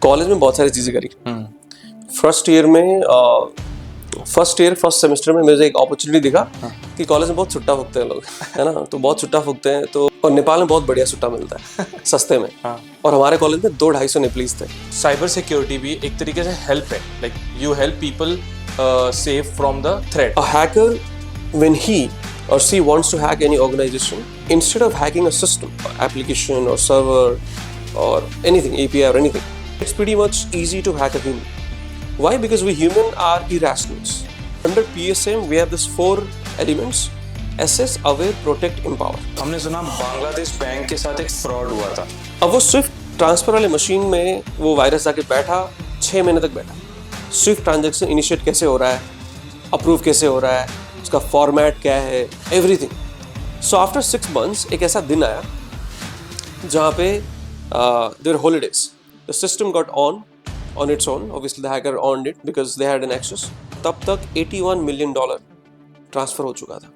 College में बहुत सारी चीज़ें करी। फर्स्ट सेमेस्टर में मुझे एक अपॉर्चुनिटी दिखा कि कॉलेज में बहुत सुट्टा फूकते हैं लोग, है ना। तो बहुत सुट्टा फूकते हैं, तो और नेपाल में बहुत बढ़िया सुट्टा मिलता है सस्ते में। और हमारे कॉलेज में 200-250 नेपालीज थे। साइबर सिक्योरिटी भी एक तरीके से हेल्प है, like you help people save from the threat. A hacker, when he or she wants to hack any organization, instead of hacking a system, application or server or anything, API or anything, it's pretty much easy to hack a human. Why? Because we human are irrationals. Under PSM, we have these 4 elements: assess, aware, protect, empower. हमने सुना Bangladesh bank के साथ एक fraud हुआ था। अब वो Swift transfer वाले मशीन में वो वायरस आके बैठा, 6 महीने तक बैठा। स्विफ्ट ट्रांजैक्शन इनिशिएट कैसे हो रहा है, अप्रूव कैसे हो रहा है, उसका फॉर्मेट क्या है, एवरीथिंग। सो आफ्टर 6 months एक ऐसा दिन आया जहाँ पे their holidays, the system got on its own. Obviously the hacker owned it because they had an access. तब तक $81 million ट्रांसफर हो चुका था।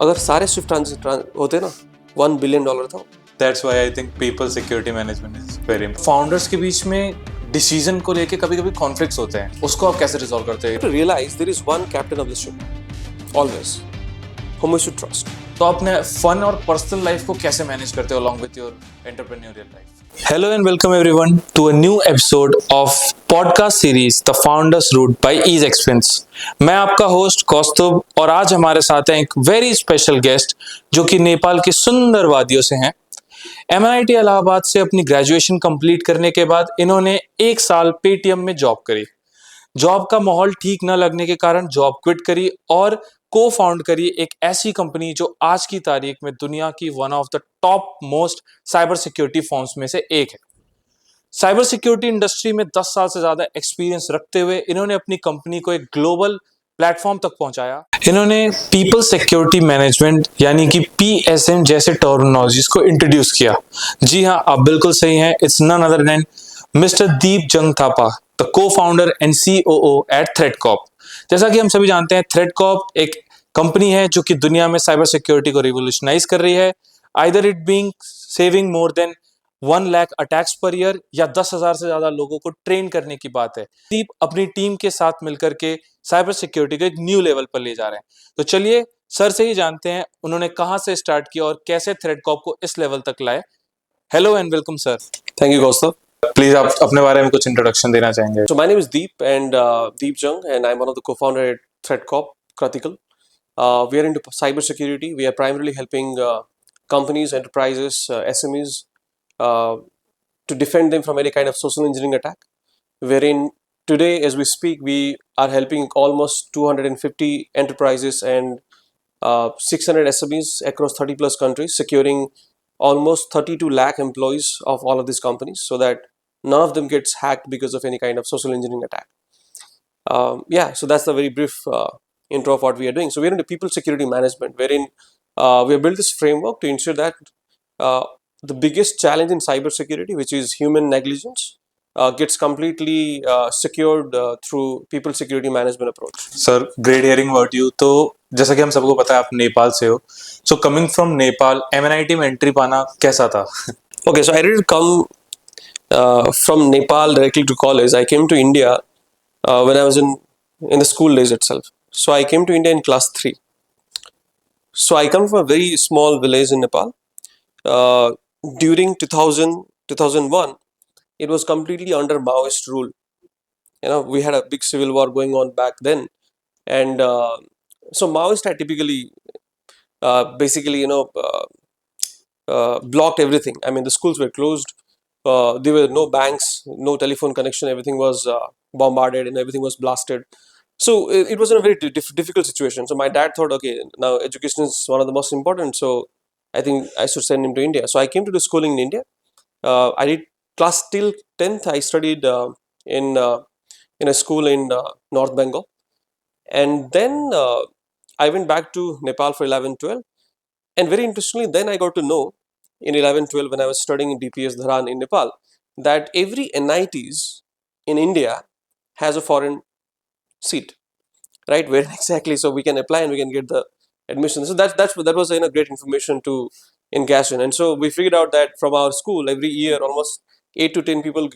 अगर सारे स्विफ्ट ट्रांजैक्शन होते ना, $1 billion था। That's why I think people security management is very important. Founders के बीच में डिसीजन को लेके कभी-कभी कॉन्फ्लिक्ट्स होते हैं, उसको आप कैसे रिजॉल्व करते हैं? To realize there is one captain of the ship, always, whom we should trust. तो आपने फन और पर्सनल लाइफ को कैसे मैनेज करते हो along with your entrepreneurial life? Hello and welcome everyone to a new episode of podcast series The Founders Route by Ease Expense. मैं आपका host कौस्तुभ और आज हमारे साथ हैं एक वेरी स्पेशल गेस्ट जो कि नेपाल की सुंदर वादियों से हैं। MIT इलाहाबाद से अपनी ग्रेजुएशन कंप्लीट करने के बाद इन्होंने 1 साल पेटीएम में जॉब करी। जॉब का माहौल ठीक न लगने के कारण जॉब क्विट करी और को फाउंड करी एक ऐसी कंपनी जो आज की तारीख में दुनिया की one of the top most cyber security firms में से एक है। साइबर सिक्योरिटी इंडस्ट्री में 10 साल से ज्यादा एक्सपीरियंस रखते हुए इन्होंने अपनी कंपनी को एक ग्लोबल प्लेटफॉर्म तक पहुंचाया। इन्होंने पीपल सिक्योरिटी मैनेजमेंट यानी कि PSM जैसे टर्मिनोलॉजीज को इंट्रोड्यूस किया। जी हाँ, आप बिल्कुल सही हैं। It's none other than mister Deep Jung Thapa, the co-founder and COO at ThreatCorp। जैसा कि हम सभी जानते हैं, ThreatCorp एक कंपनी है जो कि दुनिया में साइबर सिक्योरिटी को रिवोल्यूशनाइज कर रही है। Either it being saving more than 1 lakh attacks per year या 10,000 से ज्यादा लोगों को ट्रेन करने की बात है। दीप अपनी टीम के साथ मिलकर के साइबर सिक्योरिटी को एक न्यू लेवल पर ले जा रहे हैं। तो चलिए सर से ही जानते हैं उन्होंने कहाँ से स्टार्ट किया और कैसे ThreatCorp को इस लेवल तक लाए। Hello and welcome sir. Thank you, Kaustav. Please आप अपने बारे में कुछ इंट्रोडक्शन देना चाहेंगे? So my name is Deep and Deep Jung, and I'm one of the co-founder at ThreatCorp, Kratikal. We are into cybersecurity. We are primarily helping companies, enterprises, SMEs to defend them from any kind of social engineering attack. Wherein today, as we speak, we are helping almost 250 enterprises and 600 SMEs across 30 plus countries, securing almost 32 lakh employees of all of these companies, so that none of them gets hacked because of any kind of social engineering attack. So that's the very brief intro of what we are doing. So we're into people security management, wherein we have built this framework to ensure that the biggest challenge in cybersecurity, which is human negligence, gets completely secured through people security management approach. Sir, great hearing about you. तो जैसा कि हम सबको पता है आप नेपाल से हो, so coming from Nepal MIT में एंट्री पाना कैसा था? Okay, so I didn't come from Nepal directly to college. I came to India when I was in the school days itself. So I came to India in class 3. So I come from a very small village in Nepal. During 2001, it was completely under Maoist rule. We had a big civil war going on back then, and so Maoists had typically, basically, blocked everything. I mean, the schools were closed. There were no banks, no telephone connection. Everything was bombarded and everything was blasted. So it was in a very difficult situation. So my dad thought, okay, now education is one of the most important. So I think I should send him to India. So I came to do schooling in India. I did class till 10th. I studied in a school in North Bengal. And then I went back to Nepal for 11-12. And very interestingly, then I got to know in 11-12 when I was studying in DPS Dharan in Nepal, that every NITs in India has a foreign seat, right? Where exactly, so we can apply and we can get the admission. So that was great information to encash in. And so we figured out that from our school every year almost 8 to 10 people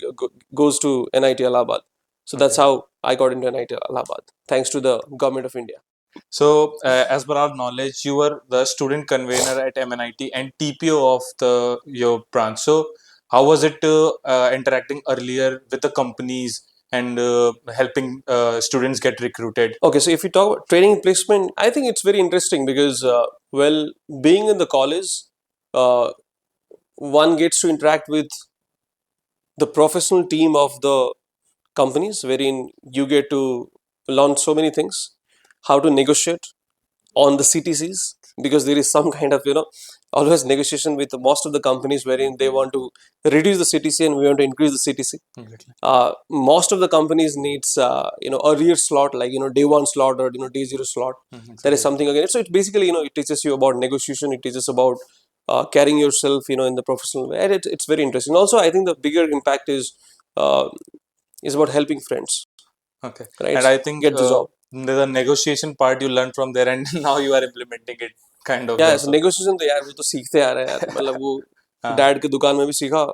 goes to NIT Allahabad. So that's Okay. how I got into NIT Allahabad, thanks to the government of India. So, as per our knowledge, you were the student convener at MNIT and TPO of the your branch. So, how was it interacting earlier with the companies and helping students get recruited? Okay, so if you talk about training and placement, I think it's very interesting because, well, being in the college, uh, one gets to interact with the professional team of the companies, wherein you get to learn so many things, how to negotiate on the CTCs, because there is some kind of, always negotiation with most of the companies wherein they want to reduce the CTC and we want to increase the CTC. Exactly. Most of the companies needs earlier slot, like day one slot or day zero slot. There is something again. So it basically it teaches you about negotiation. It teaches about carrying yourself in the professional way. And it's very interesting. Also, I think the bigger impact uh, is about helping friends, Okay. right? And I think Get the job. the negotiation part you learned from there, and now you are implementing it kind of या there. ऐसे So, negotiation तो यार वो तो सीखते आ रहे हैं यार, मतलब वो हाँ, डैड की दुकान में भी सीखा,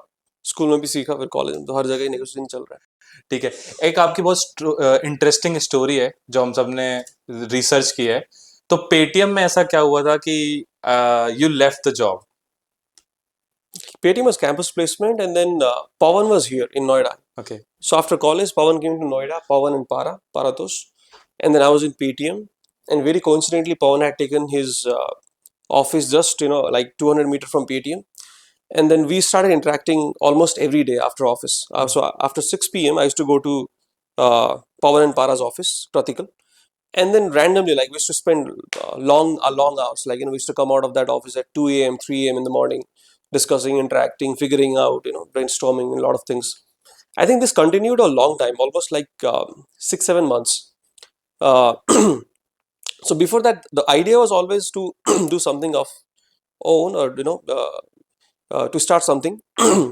स्कूल में भी सीखा, फिर कॉलेज में, तो हर जगह ही नेगोशिएशन चल रहा है. ठीक है. एक आपकी बहुत इंटरेस्टिंग स्टोरी है जो हम सब ने रिसर्च की है. तो पेटीएम में ऐसा क्या हुआ था कि you left the job? Paytm was campus placement, and then Pawan was here in Noida. Okay. So after college, Pawan came to Noida, Pawan and Paratosh, and then I was in Paytm. And very coincidentally, Pawan had taken his office just like 200 meter from Paytm, and then we started interacting almost every day after office. So after 6 p.m., I used to go to Pawan and Para's office, Pratikal, and then randomly, like we used to spend long hours. Like we used to come out of that office at 2 a.m., 3 a.m. in the morning, discussing, interacting, figuring out, brainstorming a lot of things. I think this continued a long time, almost like 6 7 months. Uh, so before that, the idea was always to do something of own, or to start something,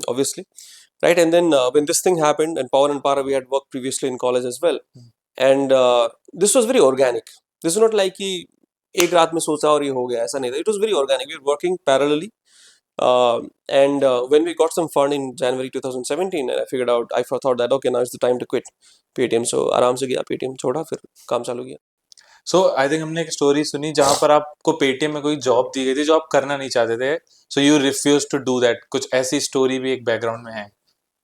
obviously, right? And then when this thing happened, and Power and Para, we had worked previously in college as well, and this was very organic. This is not like कि एक रात में सोचा और ये हो गया, ऐसा नहीं था. It was very organic. We were working parallelly, and when we got some fund in January 2017, and I figured out, I thought that okay, now is the time to quit Paytm. So आराम से गया Paytm, छोड़ा, फिर काम चालू किया. सो I think हमने एक स्टोरी सुनी जहां पर आपको पेटीएम में कोई जॉब दी गई थी जो आप करना नहीं चाहते थे. So you refuse to do that. कुछ ऐसी स्टोरी भी एक बैकग्राउंड में है.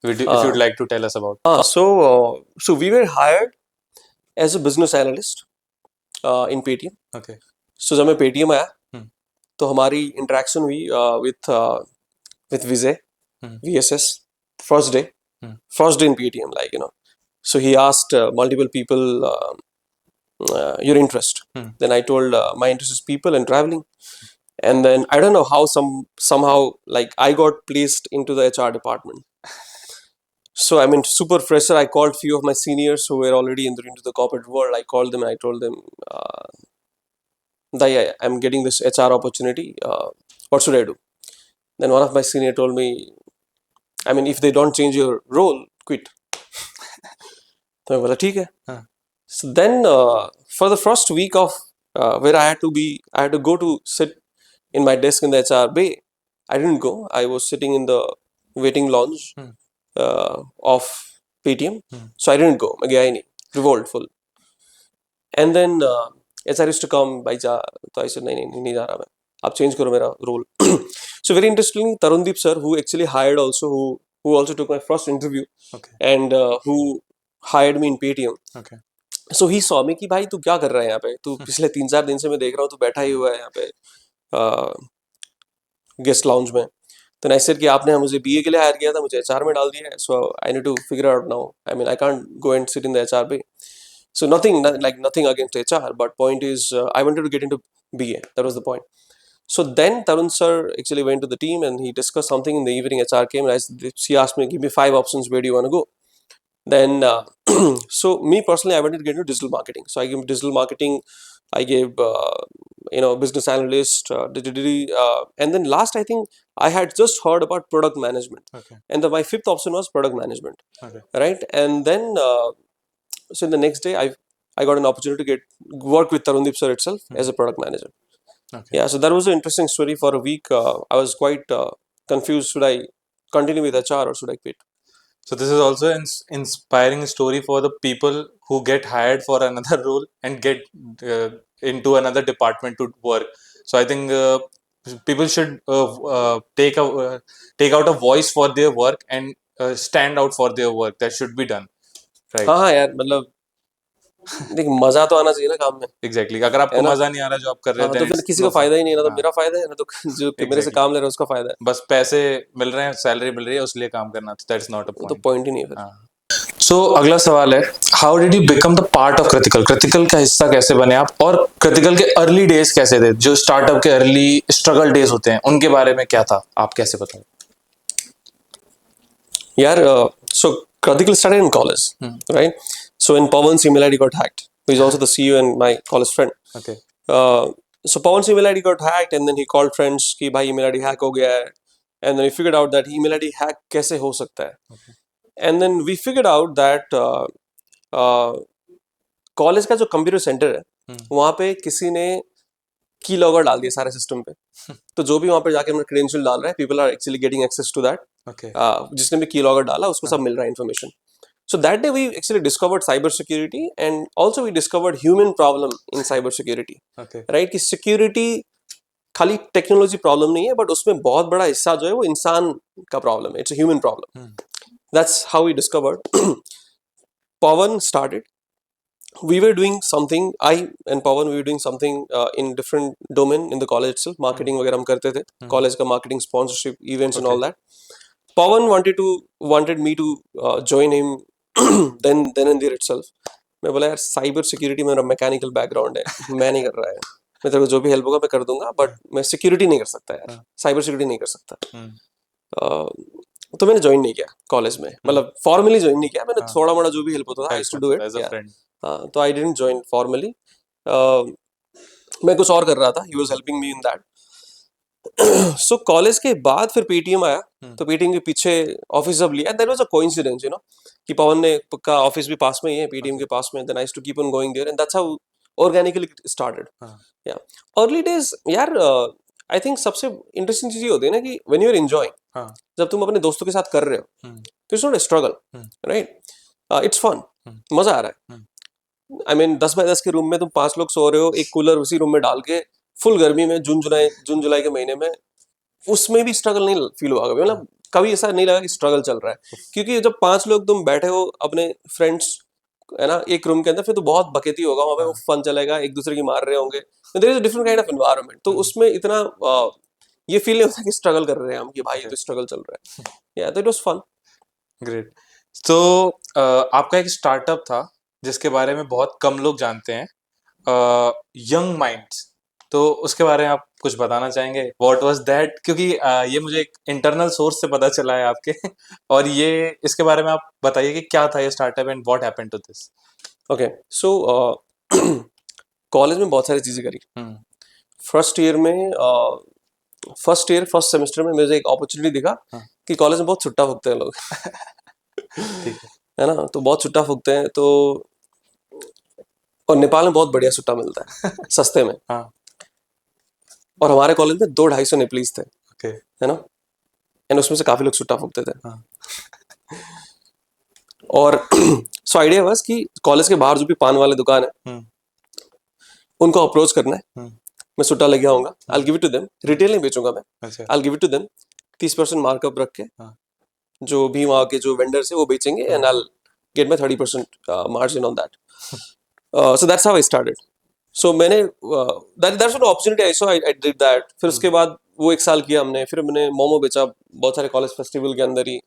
If you'd like to tell us about. So we were hired as a business analyst in Paytm. Okay. So जब मैं Paytm आया, Hmm. तो हमारी इंटरेक्शन हुई with Vijay, Hmm. VSS, first day, Hmm. first day in Paytm, like So he asked multiple people your interest. Hmm. Then I told my interest is people and traveling. And then I don't know how somehow like I got placed into the HR department. So I mean, super fresher. I called few of my seniors who were already into the corporate world. I called them and I told them, that I'm getting this HR opportunity. What should I do? Then one of my senior told me, I mean, if they don't change your role, quit. तो मैं बोला ठीक है. हाँ. So then for the first week of where I had to go to sit in my desk in the HR bay. I didn't go. I was sitting in the waiting lounge Hmm. of Paytm. Hmm. So I didn't go. मैं गया ही नहीं. Revolt full. And then HR used to come, भाई जा. तो I said नहीं जा रहा मैं. आप change करो मेरा role. So very interestingly, Tarundeep sir, who actually hired also, who also took my first interview, Okay. and who hired me in Paytm. Okay. So he saw me कि भाई तू क्या कर रहा है यहाँ पे, तू पिछले 3 4 दिन से मैं देख रहा हूँ तू बैठा ही हुआ है यहाँ पे गेस्ट लाउंज में. तो आई सेड कि आपने मुझे बीए के लिए हायर किया था, मुझे एचआर में डाल दिया है, so I need to figure out now. I mean I can't go and sit in the HR पे. So nothing against HR, but point is I wanted to get into BA. That was the point. So then Tarun sir actually went to the team and he discussed something in the evening. HR came and she asked me, give me 5 options, where do you want to go? Then so me personally, I wanted to get into digital marketing. So I gave digital marketing, I gave business analyst, and then last I think I had just heard about product management. Okay. And my 5th option was product management. Okay. Right? And then so in the next day I got an opportunity to work with Tarundeep sir itself as a product manager. Okay. Yeah, so that was an interesting story. For a week I was quite confused. Should I continue with HR or should I quit? So this is also an inspiring story for the people who get hired for another role and get into another department to work. So I think people should take out a voice for their work and stand out for their work. That should be done, right? हाँ हाँ यार, मतलब देख, मजा तो आना चाहिए ना काम में, Exactly. अगर है आपको ना? मजा नहीं आ रहा जो आप कर रहे हाँ, हो, तो then फिर it's किसी no का फायदा fun. ही नहीं है ना, तो हाँ, मेरा फायदा है ना, तो जो मेरे से exactly. काम ले रहा है उसका फायदा है। बस पैसे मिल रहे हैं, सैलरी मिल रही है, उसलिए काम करना, तो दैट्स नॉट अ वो तो पॉइंट. पॉइंट ही नहीं है फिर। हाँ. सो अगला सवाल है, how did you become the part of Kritikal? Kritikal का हिस्सा कैसे बने आप, और कृतिकल के अर्ली डेज कैसे थे, जो स्टार्टअप के अर्ली स्ट्रगल डेज होते हैं उनके बारे में क्या था, आप कैसे बताओ? यार, so Kratikal started in college, right? So when Pawan's email ID got hacked, who is also the CEO and my college friend. Okay. So Pawan's email ID got hacked, and then he called friends कि भाई email ID hack हो गया है, and then we figured out that email ID hack कैसे हो सकता है. Okay. And then we figured out that college का जो कंप्यूटर सेंटर है वहाँ पे किसी ने की लॉगर डाल दिया सारे सिस्टम पे, तो जो भी वहाँ पे जाके अपना क्रेडेंशियल डाल रहा है, people are actually getting access to that. Okay. जिसने भी की लॉगर डाला उसको सब मिल रहा है information. So that day we actually discovered cybersecurity, and also we discovered human problem in cybersecurity. Okay. Right? कि security खाली टेक्नोलॉजी प्रॉब्लम नहीं है, बट उसमें बहुत बड़ा हिस्सा जो है वो इंसान का प्रॉब्लम है. It's a human problem. That's how we discovered. Pawan started. We were doing something. I and Pawan, we were doing something in different domain in the college itself. Marketing वगैरह हम करते थे. College का marketing, sponsorship, events and all that. Pawan wanted me to join him then and there itself. मैं बोला यार, cyber security मेरा mechanical background है, मैं नहीं कर रहा है. मैं तेरे को जो भी हेल्प होगा मैं कर दूंगा, बट मैं सिक्योरिटी नहीं कर सकता यार, साइबर सिक्योरिटी नहीं कर सकता. तो मैंने ज्वाइन नहीं किया कॉलेज में, मतलब फॉर्मली ज्वाइन नहीं किया मैंने. थोड़ा मोड़ा जो भी हेल्प होता था I used to do it. As a friend. तो आई डिडंट ज्वाइन फॉर्मली. मैं कुछ और कर रहा था. He was helping me in that. So college के बाद फिर पेटीएम आया, तो पेटीएम के पीछे ऑफिस जब लिया, that was a coincidence, you know, कि पवन ने का ऑफिस भी पास में ही है पेटीएम के पास में. Then I used to keep on going there, and that's how organically started. या अर्ली डेज यार, आई थिंक सबसे इंटरेस्टिंग चीज ये होती है ना कि व्हेन यू आर एंजॉयिंग, जब तुम अपने दोस्तों के साथ कर रहे हो, तो it's not a struggle, right? It's fun, मजा आ रहा है. आई मीन 10 बाय 10 के रूम में तुम 5 लोग सो रहे हो, एक कूलर उसी रूम में डाल के, फुल गर्मी में, जून जुलाई के महीने में, उसमें भी स्ट्रगल नहीं फील हुआ कभी. मतलब कभी ऐसा नहीं लगा कि स्ट्रगल चल रहा है, क्योंकि जब 5 लोग तुम बैठे हो अपने फ्रेंड्स, है ना, एक रूम के अंदर, फिर तो बहुत बकेती होगा वहाँ पे, वो फन चलेगा, एक दूसरे की मार रहे होंगे. There is a different kind of environment. तो उसमें इतना ये फील नहीं होता कि स्ट्रगल कर रहे हैं हम, कि भाई ये तो स्ट्रगल चल रहा है. या तो इट वाज फन. ग्रेट. तो आपका एक स्टार्टअप था जिसके बारे में बहुत कम लोग जानते हैं, यंग माइंड्स. तो उसके बारे में आप कुछ बताना चाहेंगे, व्हाट वाज दैट? क्योंकि ये मुझे एक इंटरनल सोर्स से पता चला है आपके और ये इसके बारे में आप बताइए कि क्या था ये startup and what happened to this. Okay, so college में बहुत सारी चीजें करी. फर्स्ट फर्स्ट सेमेस्टर में मुझे एक अपॉर्चुनिटी दिखा कि कॉलेज में बहुत छुट्टा फूकते हैं लोग. है ना, तो बहुत छुट्टा फूकते हैं. तो और नेपाल में बहुत बढ़िया छुट्टा मिलता है सस्ते में. और हमारे कॉलेज में 200-250 नेपालीज थे, है ना, एंड उसमें से काफी लोग छुट्टा फूकते थे. और सो आइडिया वाज कि कॉलेज के बाहर जो भी पान वाले दुकान है उनको अप्रोच करना है. मैं सुट्टा लेके आऊंगा, I give it to them. रिटेल नहीं बेचूंगा मैं, I give it to them. 30% markup रख के जो भी वहाँ के जो वेंडर्स है वो बेचेंगे, and I get my 30% margin on that. So that's how I started. So मैंने that's an opportunity I saw I did that. फिर उसके बाद वो 1 साल किया हमने. फिर हमने मोमो बेचा बहुत सारे कॉलेज फेस्टिवल के अंदर ही.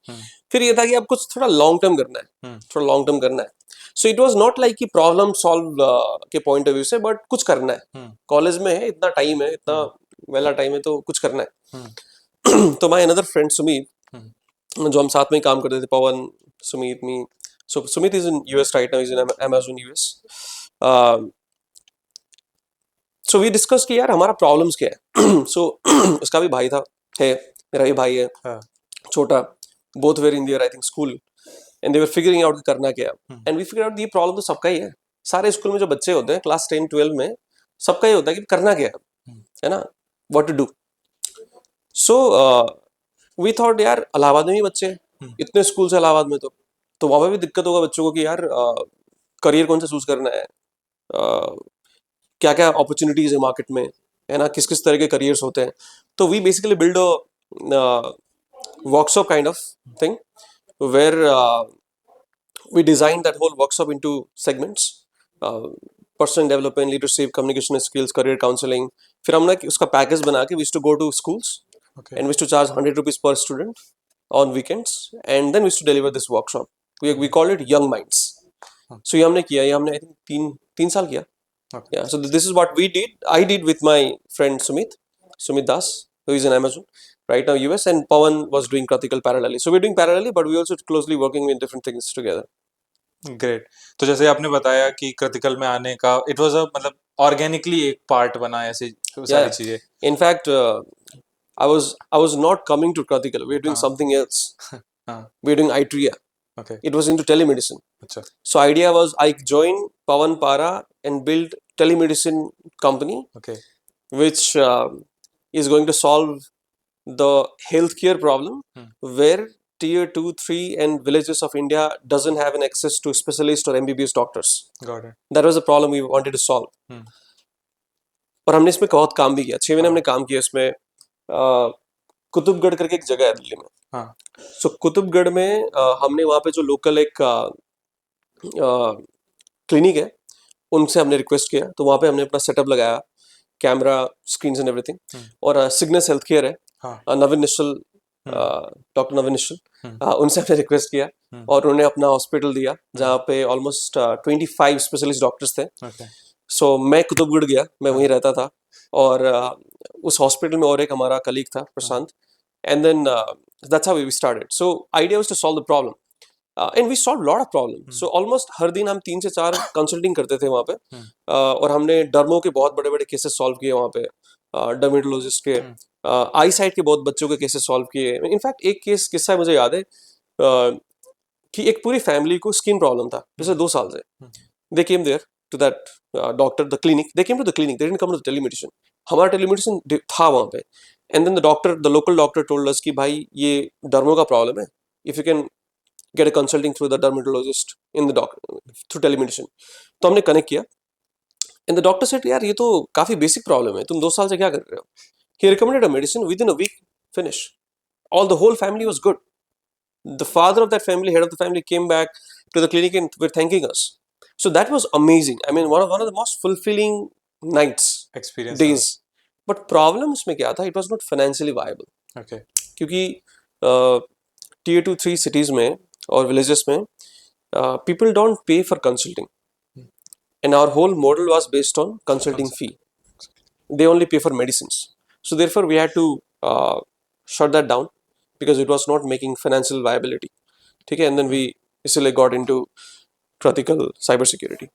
फिर ये था कि अब कुछ थोड़ा लॉन्ग टर्म करना है, थोड़ा लॉन्ग टर्म करना है. So it was not like कि प्रॉब्लम सॉल्व के पॉइंट ऑफ व्यू से, बट कुछ करना है. कॉलेज में है, इतना टाइम है, इतना वेला टाइम है, तो कुछ करना है. तो माय अनदर फ्रेंड सुमित, जो हम साथ में ही काम करते थे, Pawan, Sumit, me. So Sumit is in US right now, is in Amazon US. So we discuss कि यार हमारा प्रॉब्लम्स क्या है. सो उसका भी भाई था, है, मेरा भी भाई है छोटा. Both were in there I think school, and they were figuring out करना क्या. एंड वी फिगर आउट ये प्रॉब्लम तो सबका ही है. सारे स्कूल में जो बच्चे होते हैं क्लास 10-12 में, सबका ही होता है कि करना क्या है ना, what to do. So we thought यार इलाहाबाद में भी बच्चे हैं, इतने स्कूल्स है इलाहाबाद में, तो वहाँ पे भी दिक्कत होगा बच्चों को कि यार करियर कौन सा चूज करना है, क्या क्या अपॉर्चुनिटीज है मार्केट में, है ना, किस किस तरह के करियर्स होते हैं. तो we basically build a workshop kind of thing where we designed that whole workshop into segments, uh, personal development, leadership, communication skills, career counseling. फिर हमने उसका पैकेज बना के we used to go to schools and we used to charge 100 rupees per student on weekends, and then we used to deliver this workshop. We called it Young Minds. So ये हमने किया, ये हमने I think तीन साल किया. Yeah, so this is what we did. I did with my friend Sumit Das, who is in Amazon right now US, and Pawan was doing Practical parallelly. So we're doing parallelly, but we also closely working with different things together. Great. तो जैसे आपने बताया कि कृतिकल में आने का it was a मतलब organically एक पार्ट बना ऐसी सारी Yeah. चीजें. In fact, I was not coming to Practical. We're doing something else. हाँ. We're doing ITRIA. Okay. It was into telemedicine. अच्छा. So idea was I joined Pawan Para and build telemedicine company, Okay. which is going to solve the healthcare problem where tier 2 3 and villages of India doesn't have an access to specialist or MBBS doctors. Got it. That was the problem we wanted to solve. और हमने इसमें बहुत काम भी किया, 6 महीने हमने काम किया इसमें. कुतुबगढ़ करके एक जगह है दिल्ली में. हाँ. सो कुतुबगढ़ में हमने वहाँ पे जो लोकल एक क्लिनिक है उनसे हमने रिक्वेस्ट किया, तो वहाँ पे हमने अपना सेटअप लगाया, कैमरा, स्क्रीन एंड एवरीथिंग. और सिग्नस हेल्थ केयर है, नवीन निश्चल, डॉक्टर नवीन निश्चल, उनसे हमने रिक्वेस्ट किया और उन्होंने अपना हॉस्पिटल दिया जहाँ पे ऑलमोस्ट 25 स्पेशलिस्ट डॉक्टर्स थे. सो मैं कुतुबगढ़ गया, मैं वहीं रहता था, और उस हॉस्पिटल में और एक हमारा कलीग था Prashant, and then that's how we started. So idea was to solve the problem. And we solve lot of problem. So almost हर दिन हम 3 से 4 कंसल्टिंग करते थे वहाँ पे. और हमने डर्मो के बहुत बड़े बड़े केसेस सॉल्व किए वहाँ पे, डर्मेटोलॉजिस्ट के, आई साइट के बहुत बच्चों के केसेस सॉल्व किए. इनफैक्ट एक किस्सा मुझे याद है कि एक पूरी फैमिली को स्किन प्रॉब्लम था जैसे 2 साल से. They came there to that doctor, the clinic, they came to the clinic, they didn't come to the telemedicine. हमारा टेलीमेडिसिन था वहाँ पे. And then the local doctor told us कि भाई ये डर्मो का प्रॉब्लम है, if you can get a consulting through the dermatologist in the through telemedicine. तो हमने कनेक्ट किया, and the doctor said यार ये तो काफी बेसिक प्रॉब्लम है, तुम 2 साल से क्या कर रहे हो. He recommended a medicine, within a week finish. The whole family was good. The father of that family, head of the family, came back to the clinic and were thanking us. So that was amazing. I mean, one of the most fulfilling nights, experience days. But problem उसमें क्या था, it was not financially viable. Okay. क्योंकि tier 2 3 cities में और villages में people don't pay for consulting, and our whole model was based on consulting fee. They only pay for medicines, so therefore we had to shut that down because it was not making financial viability. ठीक है, and then we इसलिए got into critical cybersecurity.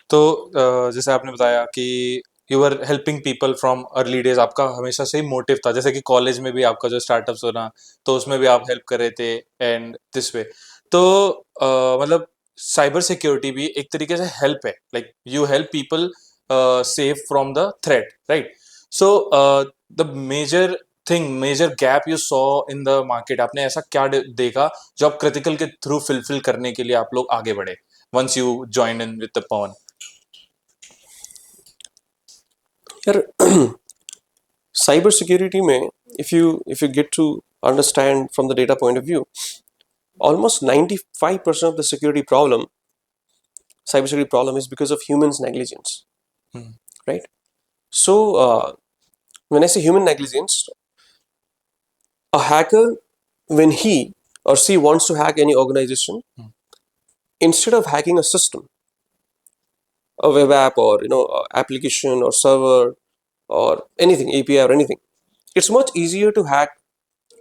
तो जैसे आपने बताया कि you are helping people from early days, आपका हमेशा से ही मोटिव था, जैसे कि कॉलेज में भी आपका जो स्टार्टअप्स होना तो उसमें भी आप हेल्प कर रहे थे एंड दिस वे. तो मतलब साइबर सिक्योरिटी भी एक तरीके से हेल्प है, like you help people save from the threat, right. So the major gap you saw in the market, आपने ऐसा क्या देखा जो आप क्रिटिकल के थ्रू फिलफिल करने के लिए आप लोग आगे बढ़े once you join in with the Pawan? यार साइबर सिक्योरिटी में if you get to understand from the data point of view, almost 95% of the cybersecurity problem is because of humans negligence. Right? So when I say human negligence, a hacker, when he or she wants to hack any organization, instead of hacking a system, a web app, or application or server or anything, API or anything, it's much easier to hack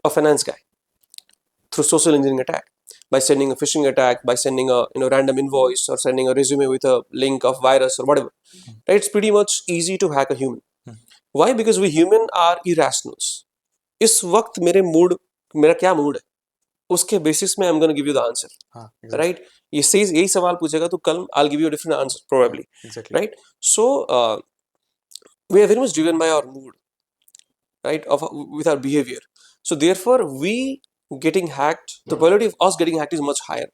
a finance guy through social engineering attack, by sending a phishing attack, by sending a random invoice, or sending a resume with a link of virus or whatever. Right? It's pretty much easy to hack a human. Why? Because we human are irrationals. इस वक्त मेरा क्या mood है उसके basis में I am gonna give you the answer. Right? ये says यही सवाल पूछेगा तो कल I will give you a different answer probably. Right? So we are very much driven by our mood, right, with our behavior. So therefore we getting hacked, the probability of us getting hacked is much higher,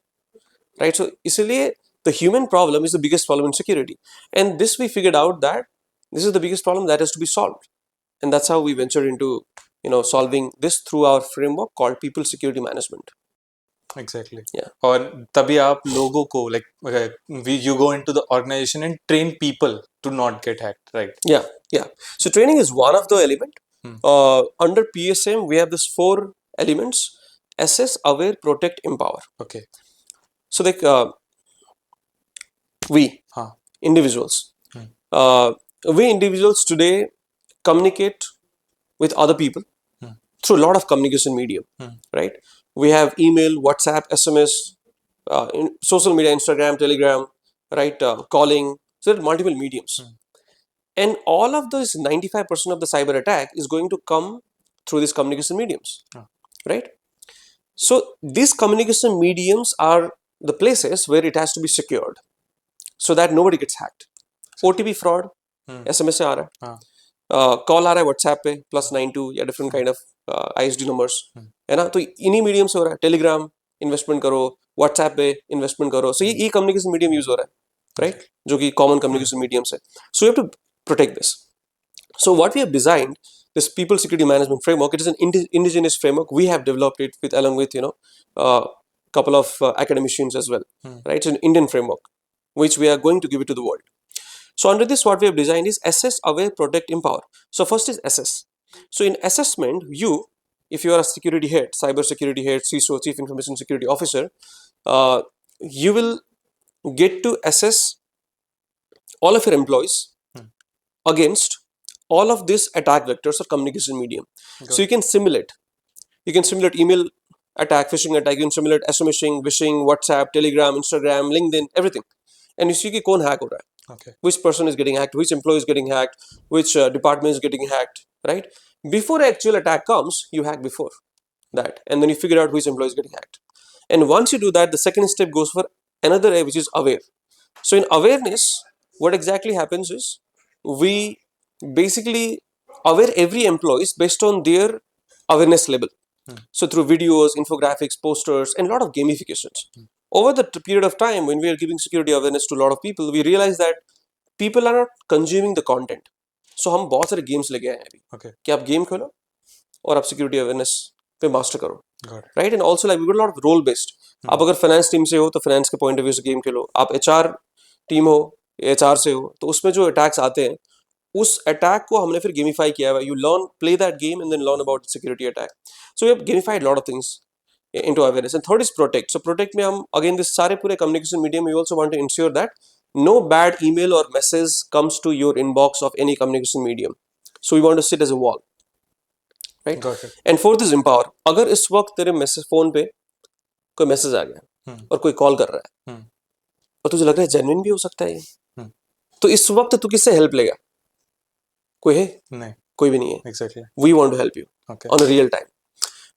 right? So इसलिए the human problem is the biggest problem in security, and this we figured out that this is the biggest problem that has to be solved, and that's how we ventured into solving this through our framework called people security management. Exactly. Yeah. और तभी आप लोगों को you go into the organization and train people to not get hacked, right? Yeah. So training is one of the element. Under PSM, we have this 4 elements: assess, aware, protect, empower. Okay. So like we हाँ. individuals, we individuals today communicate with other people through a lot of communication medium, right? We have email, WhatsApp, SMS, social media, Instagram, Telegram, right? Calling. So there are multiple mediums. And all of those 95% of the cyber attack is going to come through these communication mediums, right? So these communication mediums are the places where it has to be secured so that nobody gets hacked. OTP fraud, SMS से आ रहा है, call आ रहा है WhatsApp पे +92 या different kind of ISD numbers, है ना? तो इन्हीं मीडियम से हो रहा है. टेलीग्राम इन्वेस्टमेंट करो, व्हाट्सएप पे इन्वेस्टमेंट करो. सो ये कम्युनिकेशन मीडियम यूज हो रहा है, राइट? जो कि कॉमन कम्युनिकेशन मीडियम्स है. So you have to protect this. So what we have designed, this people security management framework, it is an indigenous framework. We have developed it with along with couple of academicians as well, right? It's an Indian framework which we are going to give it to the world. So under this, what we have designed is assess, aware, protect, empower. So first is assess. So in assessment, if you are a security head, cyber security head, CISO, Chief Information Security Officer, you will get to assess all of your employees against all of these attack vectors or communication medium. So you can simulate. You can simulate email attack, phishing attack. You can simulate SMSing, wishing, WhatsApp, Telegram, Instagram, LinkedIn, everything. And you see कि कौन hack हो रहा है. Okay. Which person is getting hacked, which employee is getting hacked, which department is getting hacked, right? Before actual attack comes, you hack before that, and then you figure out which employee is getting hacked. And once you do that, the second step goes for another A, which is aware. So in awareness, what exactly happens is we basically aware every employee based on their awareness level. So through videos, infographics, posters, and a lot of gamifications. Over the period of time, when we are giving security awareness to a lot of people, we realize that people are not consuming the content. So हम बहुत सारे games लेके आए हैं अभी. Okay. कि आप game खेलो और आप security awareness पे master करो. Got it. Right? And also like we got a lot of role based. आप अगर finance team से हो तो finance के point of view से game खेलो. आप HR team हो, HR से हो, तो उसमें जो attacks आते हैं, उस अटैक को हमने फिर गेमिफाई किया है. You learn, play that game and then learn about security attack. So we have gamified lot of things into awareness. And third is protect. So protect में हम अगेन दिस सारे पूरे communication medium, we also want to ensure that no bad email or message comes to your inbox of any communication medium. So we want to sit as a wall, right? Got it. And fourth is empower. अगर इस वक्त तेरे message phone पे कोई message आ गया और कोई call कर रहा है और तुझे लग रहा है जेन्युइन भी हो सकता है ये, तो इस वक्त तू किससे हेल्प लेगा? कोई है? नहीं. कोई भी नहीं है. Exactly. We want to help you Okay. on a real time.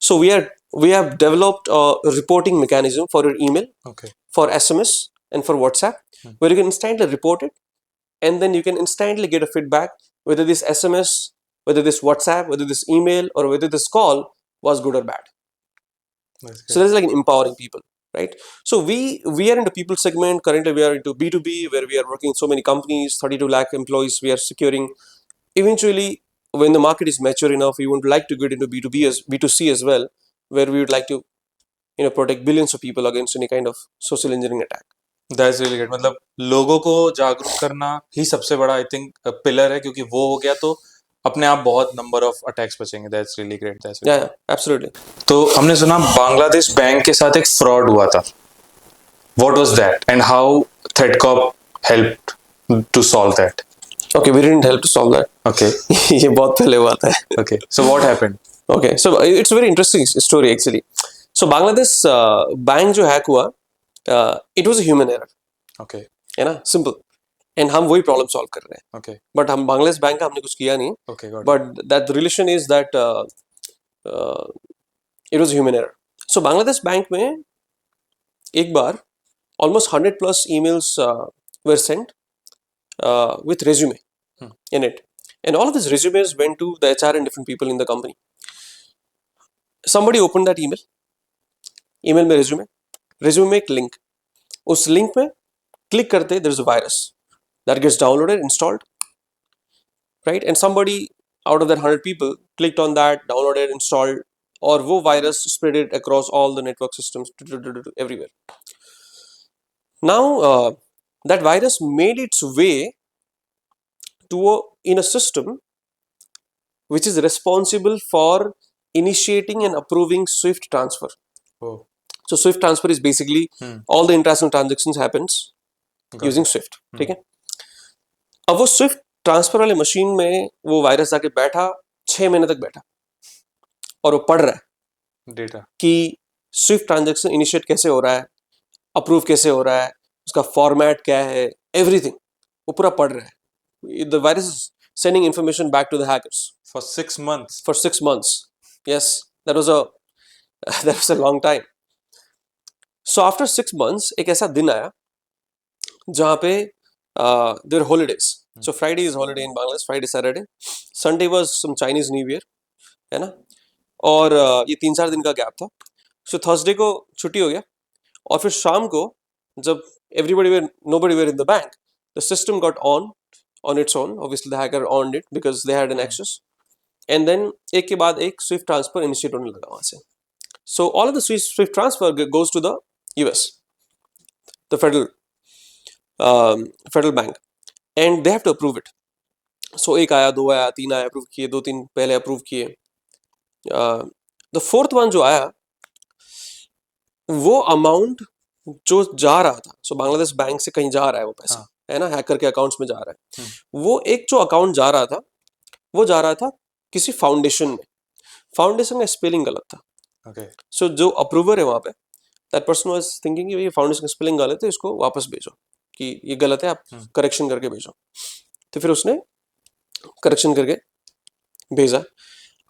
So we have developed a reporting mechanism for your email, Okay. for SMS, and for WhatsApp, where you can instantly report it, and then you can instantly get a feedback whether this SMS, whether this WhatsApp, whether this email, or whether this call was good or bad. That's So that's like an empowering people, right? So we are into people segment. Currently, we are into B2B, where we are working with so many companies, 32 lakh employees. We are securing. Eventually, when the market is mature enough, we would like to get into B2B as B2C as well, where we would like to protect billions of people against any kind of social engineering attack. That's really good. मतलब लोगों को जागरूक करना ही सबसे बड़ा I think pillar है, क्योंकि वो हो गया तो अपने आप बहुत नंबर ऑफ अटैक्स बचेंगे. That's really great. That's really Yeah, absolutely. तो हमने सुना बांग्लादेश बैंक के साथ एक फ्रॉड हुआ था. What was that and how ThreatCop helped to solve that? Okay, we didn't help to solve that. Okay. ये बहुत पहले हुआ था. Okay. So what happened? Okay, so it's a very interesting story actually. So Bangladesh bank जो hack हुआ, it was a human error. Okay. है ना, simple. And हम वही प्रॉब्लम सॉल्व कर रहे हैं. Okay. बट हम बांग्लादेश बैंक का हमने कुछ किया नहीं. Okay. Got it. But that the relation is that it was a human error. So Bangladesh bank में एक बार almost 100 plus emails were sent with resume in it, and all of these resumes went to the HR and different people in the company. Somebody opened that email email में resume में एक link, उस link में click करते there is a virus that gets downloaded installed, right, and somebody out of that 100 people clicked on that, downloaded, installed, और वो virus spread across all the network systems everywhere. Now that virus made its way in a system which is responsible for initiating and approving swift transfer. Oh, So swift transfer is basically all the international transactions happens got using it. swift. ठीक है, अब वो Swift transfer वाले machine में वो virus जाके बैठा, 6 महीने तक बैठा, और वो पढ़ रहा है डेटा. कि स्विफ्ट ट्रांजैक्शन इनिशिएट कैसे हो रहा है, अप्रूव कैसे हो रहा है, उसका फॉर्मेट क्या है, एवरीथिंग वो पूरा पढ़ रहा है. The virus is sending information back to the hackers For 6 months. for 6 months. Yes, that was a that was a long time. So after 6 months एक ऐसा दिन आया जहाँ पे there were holidays. So Friday is holiday in Bangladesh, Friday, Saturday. Sunday was some Chinese New Year, है ना, और ये 3-4 दिन का गैप था. So Thursday को छुट्टी हो गया, और फिर शाम को जब nobody were in the bank, the system got on its own. Obviously the hacker owned it because they had an access. And then एक के बाद एक स्विफ्ट ट्रांसफर इनिशिएट होने लगा वहां से. So all of the swift transfer goes to the US, the federal bank, and they have to approve it. So एक आया, 2 आया, 3 आया, अप्रूव किए, 2-3 पहले अप्रूव किए. द फोर्थ वन जो आया, वो अमाउंट जो जा रहा था, सो बांग्लादेश बैंक से कहीं जा रहा है वो पैसा, है ना, हैकर के अकाउंट्स में जा रहा है. वो एक जो अकाउंट जा रहा था, वो जा रहा था किसी फाउंडेशन में. फाउंडेशन का स्पेलिंग गलत था. Okay. सो जो अप्रूवर है वहां पे, दैट पर्सन वाज थिंकिंग ये फाउंडेशन का स्पेलिंग गलत है, इसको वापस भेजो, कि ये गलत है, आप करेक्शन करके भेजो. तो फिर उसने करेक्शन करके भेजा.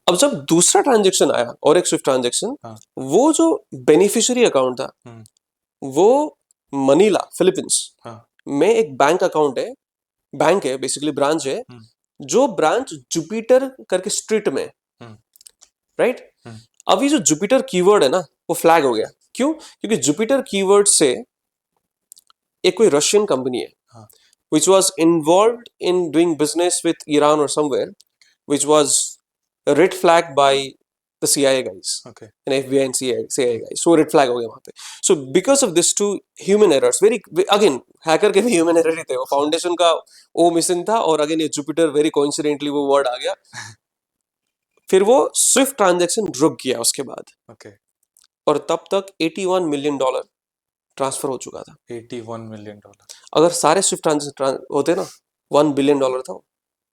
अब जब दूसरा ट्रांजेक्शन आया और एक स्विफ्ट ट्रांजेक्शन, वो जो बेनिफिशियरी अकाउंट था, वो मनीला फिलीपींस में एक बैंक अकाउंट है, बैंक है बेसिकली, ब्रांच है, जो ब्रांच जुपिटर करके स्ट्रीट में, राइट. अब ये जो जुपिटर कीवर्ड है ना, वो फ्लैग हो गया. क्यों? क्योंकि जुपिटर कीवर्ड से एक कोई रशियन कंपनी है which was involved in doing business with Iran or somewhere, which was a red flag by the CIA guys, Okay. and FBI and CIA guys. So red flag हो गया वहाँ पे. So because of this two human errors, very again hacker के भी human error ही थे. वो foundation का O missing था, और again ये Jupiter very coincidentally वो word आ गया. फिर वो स्विफ्ट ट्रांजैक्शन रुक गया उसके बाद. Okay. और तब तक $81 मिलियन ट्रांसफर हो चुका था. $81 million. अगर सारे स्विफ्ट ट्रांजैक्शन होते ना, $1 बिलियन था.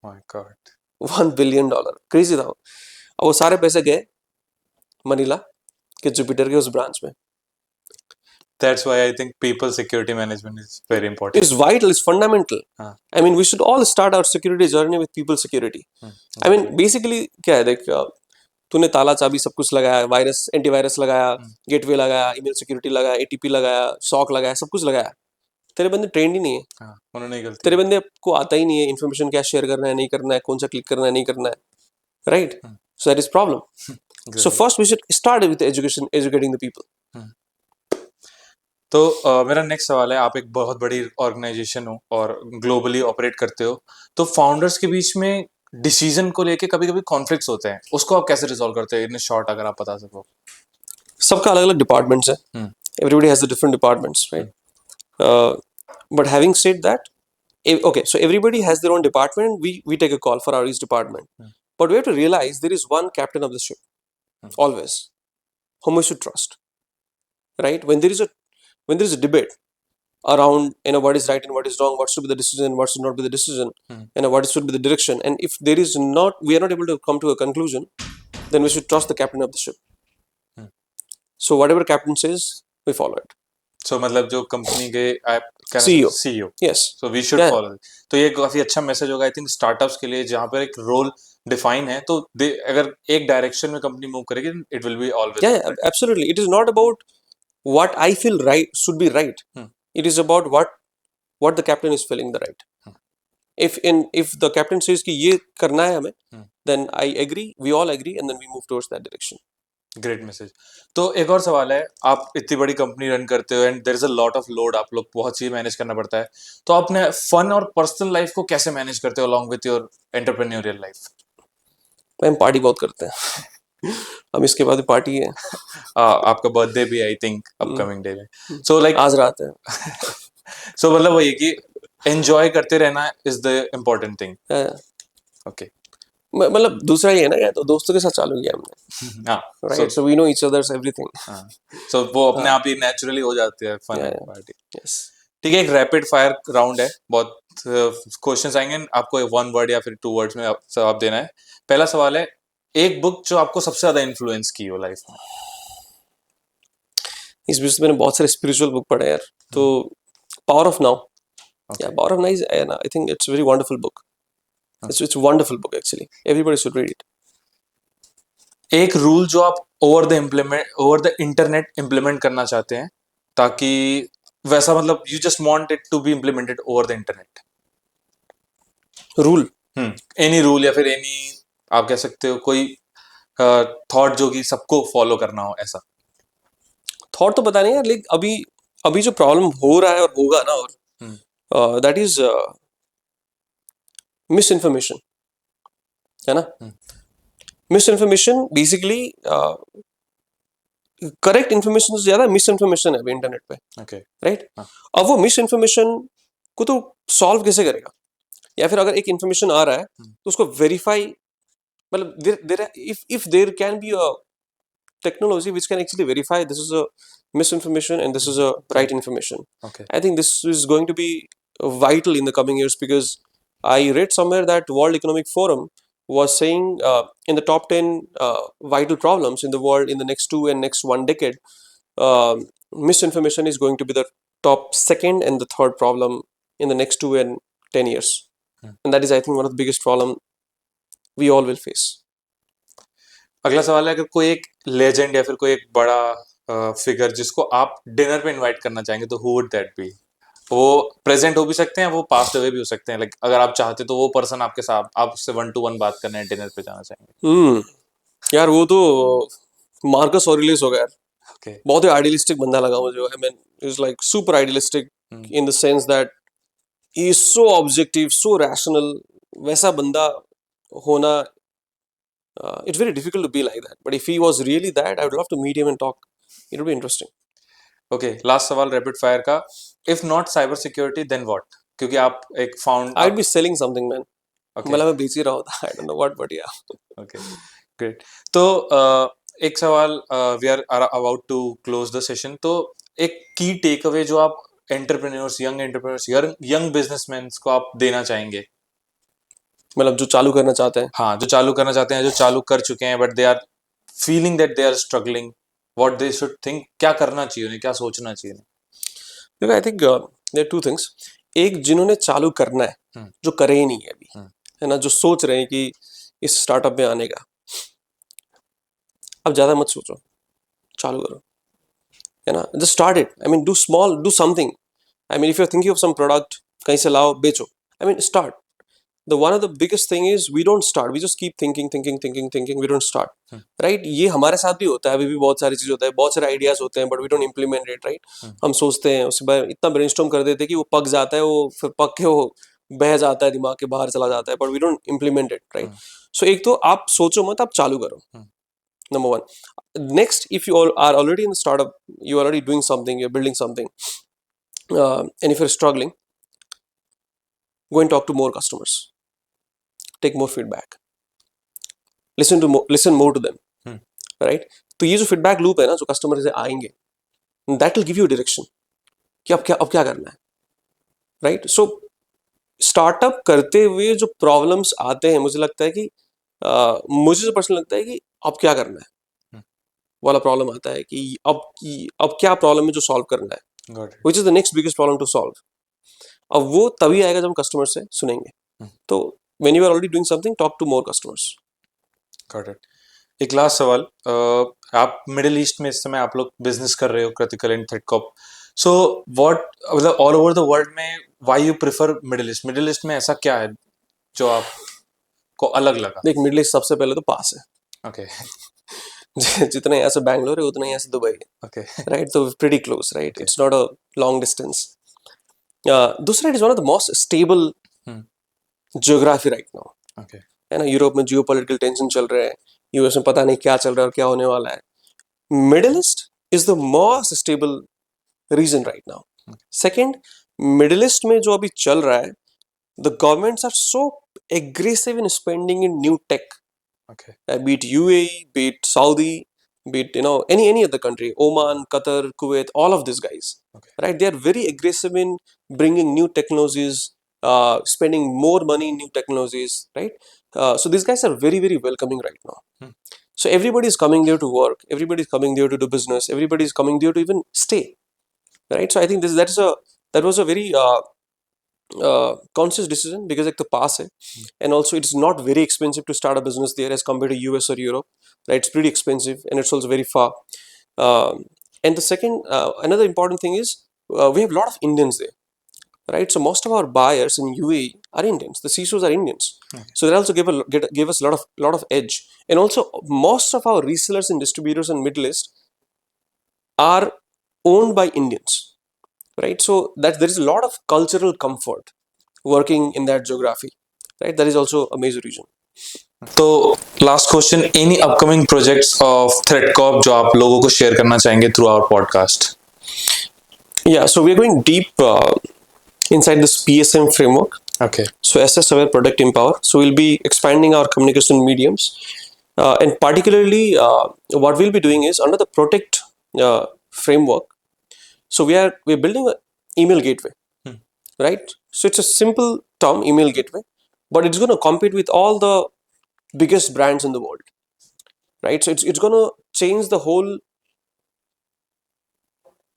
My God. $1 बिलियन, क्रेजी था. अब वो सारे पैसे गए मनीला के जुपिटर के उस ब्रांच में. That's why I think people security management is very important. It's vital, it's fundamental. I mean, we should all start our security journey with people security. I mean, basically क्या है, देख, तूने ताला चाबी सब कुछ लगाया, वायरस एंटीवायरस लगाया, गेटवे लगाया, ईमेल सिक्योरिटी लगाया, एटीपी लगाया, सॉक लगाया, सब कुछ लगाया. तेरे बंदे ट्रेंड ही नहीं है. उन्होंने गलती. तेरे बंदे को आता ही नहीं है इन्फॉर्मेशन क्या शेयर करना है, नहीं करना है, कौन सा क्लिक करना है, नहीं करना है, right. So that is problem. So first we should start with educating the people. तो मेरा नेक्स्ट सवाल है, आप एक बहुत बड़ी ऑर्गेनाइजेशन हो और ग्लोबली ऑपरेट करते हो, तो फाउंडर्स के बीच में डिसीजन को लेके कभी कभी कॉन्फ्लिक्ट्स होते हैं, उसको आप कैसे रिजॉल्व करते हैं, इन शॉर्ट अगर आप बता सको. सबका अलग अलग डिपार्टमेंट्स है. Everybody has the different departments, right. But having said that, okay, so everybody has their own department. We take a call for our each department, but we have to realize there is one captain of the ship, always, whom we should trust, right? When there is a debate around, what is right and what is wrong, what should be the decision and what should not be the decision, what should be the direction, and if we are not able to come to a conclusion, then we should trust the captain of the ship. So whatever captain says, we follow it. So मतलब जो company के CEO, yes, so we should follow it. तो ये काफी अच्छा message होगा I think startups के लिए, जहाँ पर एक रोल डिफाइन है, तो अगर एक डायरेक्शन में कंपनी मूव करेगी, it will be always. Absolutely. It is not about what I feel right should be right. It is about what the captain is feeling the right. If the captain says कि ये करना है हमें, then I agree, we all agree, and then we move towards that direction. Great message. तो एक और सवाल है, आप इतनी बड़ी कंपनी रन करते हो and there is a lot of load, आप लोग बहुत चीज मैनेज करना पड़ता है, तो आप अपने फन और पर्सनल लाइफ को कैसे मैनेज करते हो along with your entrepreneurial life? हम पार्टी बहुत करते हैं। हम इसके बाद भी पार्टी है। आपका बर्थडे भी I think hmm, upcoming day में, सो लाइक आज रात है। सो मतलब वही है कि एंजॉय करते रहना इज द इम्पोर्टेंट थिंग। हाँ, ओके। मतलब दूसरा ही है ना, या तो दोस्तों के साथ चालू किया हमने, हाँ। So right? So we know each others everything. हाँ, सो वो अपने हाँ, आप ही नेचुरली हो जाती है फन या एंड पार्टी। यस। ठीक है, एक रैपिड फायर राउंड है, बहुत क्वेश्चंस आएंगे, आपको वन वर्ड या फिर टू वर्ड्स में जवाब देना है। पहला सवाल है, एक बुक जो आपको सबसे ज्यादा इन्फ्लुएंस की हो लाइफ में। इस बीच मैंने बहुत सारे स्पिरिचुअल बुक पढ़े यार। तो पावर ऑफ नाउ, या okay. Power of now is, I think it's very wonderful book. It's wonderful book actually, everybody should read it. एक रूल जो आप ओवर द इंटरनेट इम्प्लीमेंट करना चाहते हैं, ताकि वैसा मतलब you just want it to be implemented over the internet. Rule, any rule या फिर एनी, आप कह सकते हो कोई थॉट जो कि सबको फॉलो करना हो ऐसा। थॉट तो पता नहीं यार, लेकिन अभी अभी जो प्रॉब्लम हो रहा है और होगा ना, हम्म, और दैट इज मिस इन्फॉर्मेशन, है ना? Hmm, miss information basically, correct information से ज्यादा मिस इन्फॉर्मेशन है अभी इंटरनेट पे, ओके। राइट? हाँ, अब वो मिस इन्फॉर्मेशन को तो सॉल्व कैसे करेगा? या फिर अगर एक इन्फॉर्मेशन आ रहा है तो उसको वेरीफाई, मतलब there if there can be a technology which can actually verify this is a misinformation and this is a right information. Okay. I think this is going to be vital in the coming years, because I read somewhere that World Economic Forum was saying, in the top 10 vital problems in the world in the next 1 decade, misinformation is going to be the top second and the third problem in the next 2 and 10 years. And that is, I think, one of the biggest problem we all will face. अगला सवाल है, अगर कोई एक legend या फिर कोई एक बड़ा फिगर जिसको आप डिनर पे इनवाइट करना चाहेंगे, तो हु वुड दैट बी? वो प्रेजेंट हो भी सकते हैं, वो पास्ट अवे भी हो सकते हैं, लाइक अगर आप चाहते तो वो पर्सन आपके साथ, आप उससे वन टू वन बात करने डिनर पे जाना चाहेंगे। हम्म, यार वो तो मार्कस ऑरेलियस हो गया यार। ओके। बहुत ही आइडियलिस्टिक बंदा लगा मुझे। I mean, is like super idealistic in the sense that he is so objective, so rational. वैसा बंदा होना, it's very difficult to be like that, but if he was really that, I would love to meet him and talk. It would be interesting. Okay, last सवाल rapid fire का, if not cyber security then what? क्योंकि आप एक found I would आप। Be selling something man. Okay. मतलब मैं बेच ही रहा होता, I don't know what, but yeah. Okay, great. तो एक सवाल, we are about to close the session, तो एक की टेक अवे जो आप एंटरप्रेन्योर्स, यंग बिजनेसमैन को आप देना चाहेंगे। मतलब जो चालू करना चाहते हैं। हाँ, जो चालू करना चाहते हैं, जो चालू कर चुके हैं but they are feeling that they are struggling, what they should think, क्या करना चाहिए उन्हें, क्या सोचना चाहिए उन्हें? देखो, I think there are two things. एक, जिन्होंने चालू करना है, हम्म, जो करे ही नहीं है अभी, हम्म, है ना, जो सोच रहे हैं कि इस स्टार्टअप में आने का, अब ज्यादा मत सोचो, चालू करो, है ना? Just start it. I mean, do small, do something. I mean, if you are thinking of some product, कहीं से लाओ, बेचो। I mean, start. The one of the biggest thing is we don't start, we just keep thinking thinking thinking thinking, we don't start, hmm, right? ये हमारे साथ भी होता है, अभी भी बहुत सारी चीज होता है, बहुत सारे आइडियाज होते हैं, but we don't implement it, right? Hmm, हम सोचते हैं, उसके बाद इतना ब्रेनस्टॉर्म कर देते हैं कि वो पक जाता है, वो फिर पक के वो बह जाता है, दिमाग के बाहर चला जाता है, but we don't implement it, right? Hmm, so एक तो आप सोचो मत, आप चालू करो, हम्म, number one. Next, if you all are already in the startup, you're already doing something, you're building something, and if you're struggling, go and talk to more customers, take more feedback, listen more to them, hmm, right? तो ये जो feedback loop है ना, जो customer से आएंगे, that will give you a direction कि अब क्या करना है, right? So startup करते हुए जो problems आते हैं, मुझे लगता है कि मुझे जो पर्सनल लगता है कि अब क्या करना है हम्म, वाला प्रॉब्लम आता है, कि अब क्या प्रॉब्लम है जो सॉल्व करना है, got it. Which is the next biggest problem to solve. अब वो तभी आएगा जब हम कस्टमर से सुनेंगे। हम्म, तो when you are already doing something, talk to more customers. Got it. एक लास्ट सवाल, आप मिडिल ईस्ट में इस समय आप लोग बिजनेस कर रहे हो, कृतिकल एंड थ्रेडकॉप, सो व्हाट, मतलब ऑल ओवर द वर्ल्ड में why you prefer middle east? Middle East में ऐसा क्या है जो आपको अलग लगा? देख, मिडिल ईस्ट सबसे पहले तो पास है। ओके। जितना यहाँ से बैंगलोर है उतना यहाँ से दुबई है, Okay. right? So pretty close, right? Okay. It's not a long distance. दूसरा, it is one of the most stable Hmm. geography right now. Okay. है ना, यूरोप में जियोपॉलिटिकल टेंशन चल रहे हैं, यूएस में पता नहीं क्या चल रहा है और क्या होने वाला है. Middle East is the most stable region right now. Second, Middle East में जो अभी चल रहा है, the governments are so aggressive in spending in new tech. Okay. Be it UAE, be it Saudi, be it any other country, Oman, Qatar, Kuwait, all of these guys, Okay. right? They are very aggressive in bringing new technologies, spending more money in new technologies, right? So these guys are very very welcoming right now. So everybody is coming there to work, everybody is coming there to do business, everybody is coming there to even stay, right? So I think that was a very conscious decision because like the pass hai, and also it's not very expensive to start a business there as compared to US or Europe, right? It's pretty expensive and it's also very far. And the second, another important thing is we have a lot of Indians there, right? So most of our buyers in UAE are Indians. The CISOs are Indians, so they also give us a lot of edge. And also most of our resellers and distributors in Middle East are owned by Indians, right? So that there is a lot of cultural comfort working in that geography, right? That is also a major reason. तो last question, any upcoming projects of Threadcorp जो आप लोगों को share करना चाहेंगे through our podcast? Yeah, so we're going deep inside this PSM framework. Okay. So SS Aware Product Empower. So we'll be expanding our communication mediums, and particularly what we'll be doing is under the Protect framework. So we're building an email gateway, right? So it's a simple term, email gateway, but it's going to compete with all the biggest brands in the world, right? So it's going to change the whole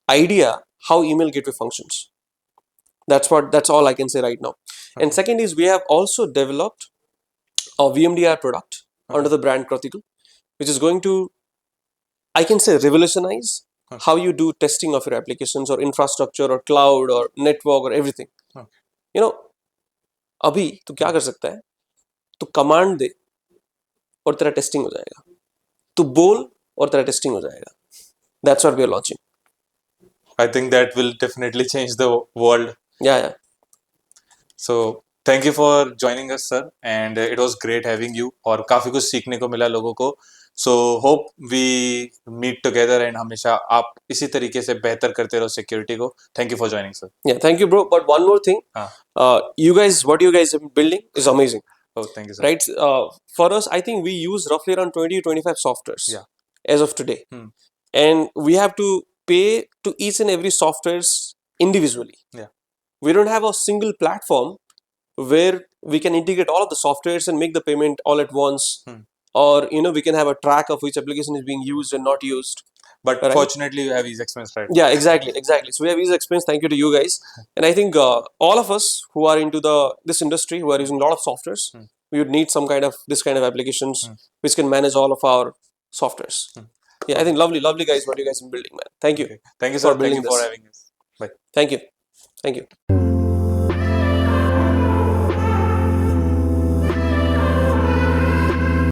idea how email gateway functions. That's all I can say right now. And second is we have also developed a VMDR product under the brand Kratical, which is going to, I can say, revolutionize how you do testing of your applications or infrastructure or cloud or network or everything. You know, अभी तू क्या कर सकता है, तू command दे और तेरा testing हो जाएगा, तू बोल और तेरा टेस्टिंग हो जाएगा. That's what we are launching. I think that will definitely change the world. Yeah. So thank you for joining us, sir, and it was great having you. और काफी कुछ सीखने को मिला लोगों को. So hope we meet together and हमेशा आप इसी तरीके से बेहतर करते रहो सिक्योरिटी को. Thank you for joining, sir. Yeah, thank you, bro. But one more thing, what you guys have been building is amazing. Oh, thank you, sir. Right? For us, I think we use roughly around 20 to 25 softwares as of today. And we have to pay to each and every softwares individually. Yeah. We don't have a single platform where we can integrate all of the softwares and make the payment all at once. Or, we can have a track of which application is being used and not used. But right? Fortunately, you have Ease Expense, right? Yeah, exactly. So we have Ease Expense. Thank you to you guys. And I think all of us who are into this industry, who are using a lot of softwares, we would need this kind of applications which can manage all of our softwares. Yeah, I think lovely guys, what you guys are building, man. Thank you. Okay. Thank you, sir. For building Thank you for this. having us. Bye. Thank you.